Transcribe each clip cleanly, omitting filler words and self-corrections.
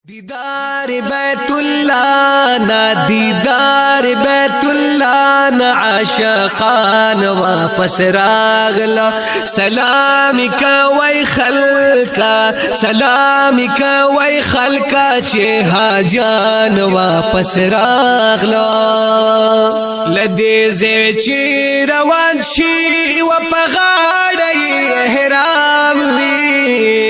دیدار بیت اللہ نا دیدار بیت اللہ نا عاشقان واپس راغلا سلامی کوي خلقا سلامی کوي خلقا چې حاجان واپس راغلا لدې زې چې روان شي و په غاړه احرام وي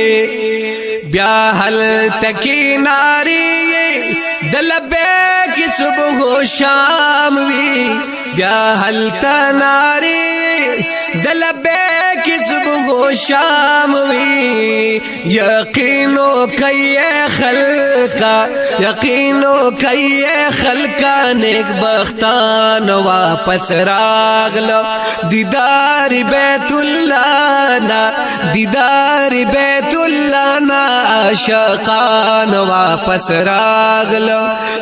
بیا حل تکی ناری دل بیک صبح و شام وی بیا حل تناری دل بیک صبح و شام وی یقینو کئی خلقا یقینو کئی خلقا نیک بختان واپس راغلو دیدار بیت اللہ نا دیدار بیت اللہ نا عاشقان واپس راغلو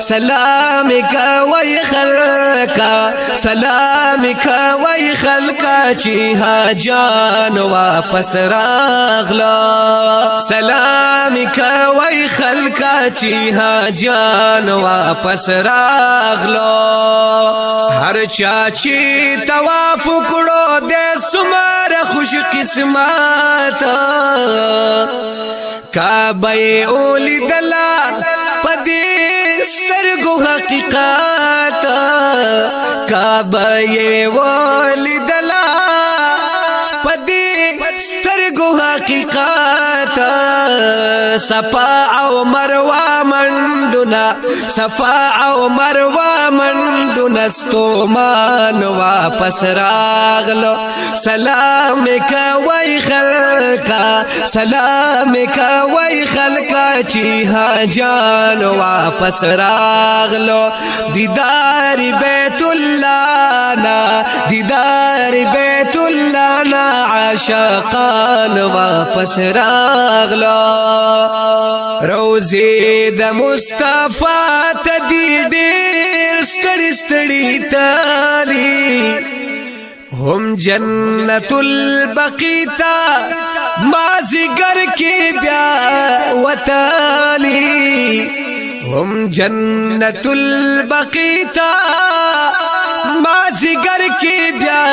سلام کوي خلقا سلام کوي خلقا چې حاجان واپس راغلو سلام کوي خلقا چې حاجان واپس راغلو هر چا چې طواف کړو د سمار خوش قسمت کعبه اولی دلا پدې سترګو حقیقت کعبه اولی دلا پدې سترګو حقیقت صفا او مروه منډونه صفا او مروه منډونه ستومان واپس راغلو سلام کوي خلقا سلام کوي خلقا چې حاجان واپس راغلو دیدار بیت الله نا دیدار بیت الله نا عاشقان واپس راغلو روزی د مصطفی تدی ډیر ستړي ستړي تالی هم جنت البقی تا مازیګر کې بیا وتالی هم جنت البقی تا مازیګر کې بیا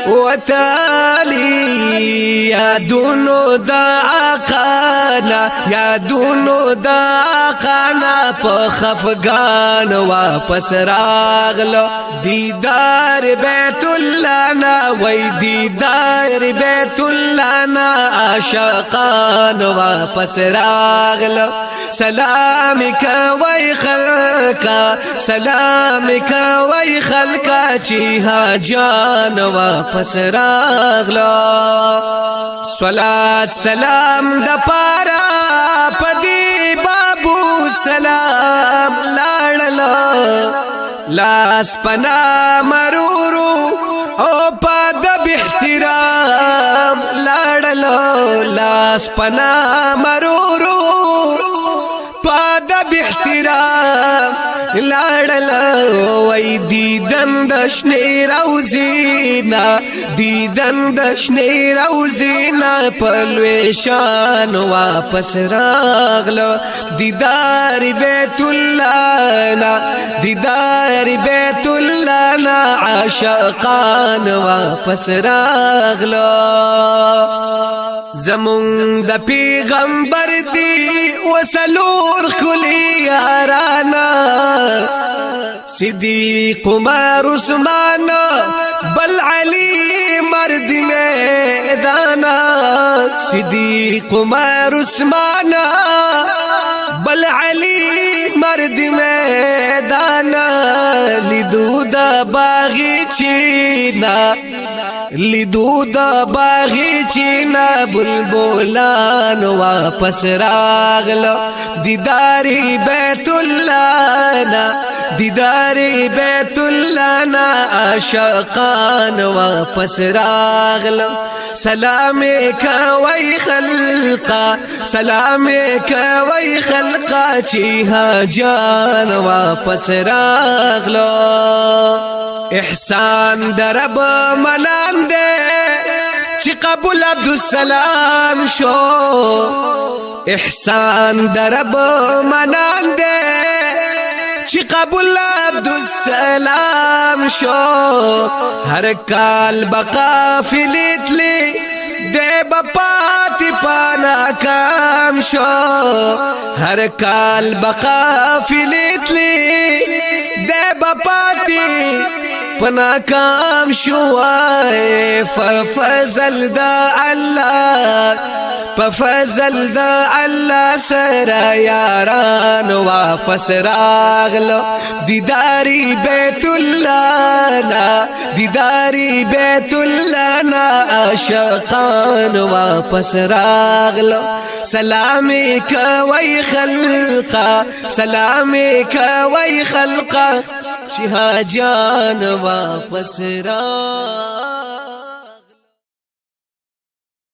وتالی یادونو دا آقانا یادونو دا آقانا په خفگان واپس راغلو دیدار بیت اللہ نا وی دیدار بیت اللہ نا عاشقان واپس راغلو سلام کوي خلقا سلام کوي خلقا چې حاجان واپس راغلو صلات سلام د پارا پدی بابو سلام لاړلو لاس پنا مرورو او پاد باحترام لاړلو لاس پنا مرورو پاد باحترام لاړلو وای دیدن د شنی روزینا دیدن د شنی روزینا پلوی شان واپس راغلو دیدار بیت الله نا دیدار بیت الله نا عاشقان واپس راغلو زمون د پیغمبر دی وسلور کلی یارانا صدیق عمر عثمان بل علی مرد میدانا صدیق عمر عثمان بل علی مرد میدانا لیدو دا باغی چینا لیدو دا باغی چینا بلبلان واپس راغلو دیداری بیت اللہ نا دیداری بیت اللہ نا عاشقان واپس راغلو سلام کوي خلقا سلام کوي خلقا چې حاجان واپس راغلو احسان درب ملان دے چې قبول عبدالسلام شو احسان درب منان دے چی قبول عبدالسلام شو ہر کال بقافلیت لی دے بپاتی پانا کام شو ہر کال بقافلیت لی دے بپاتی پنا کام شوائے ففضل دا اللہ ففضل دا اللہ سرا یاران واپس راغلو دیداری بیت اللہ نا دیداری بیت اللہ نا عاشقان واپس راغلو سلامی کوي خلقا سلامی کوي خلقا چی حاجان واپس راغلو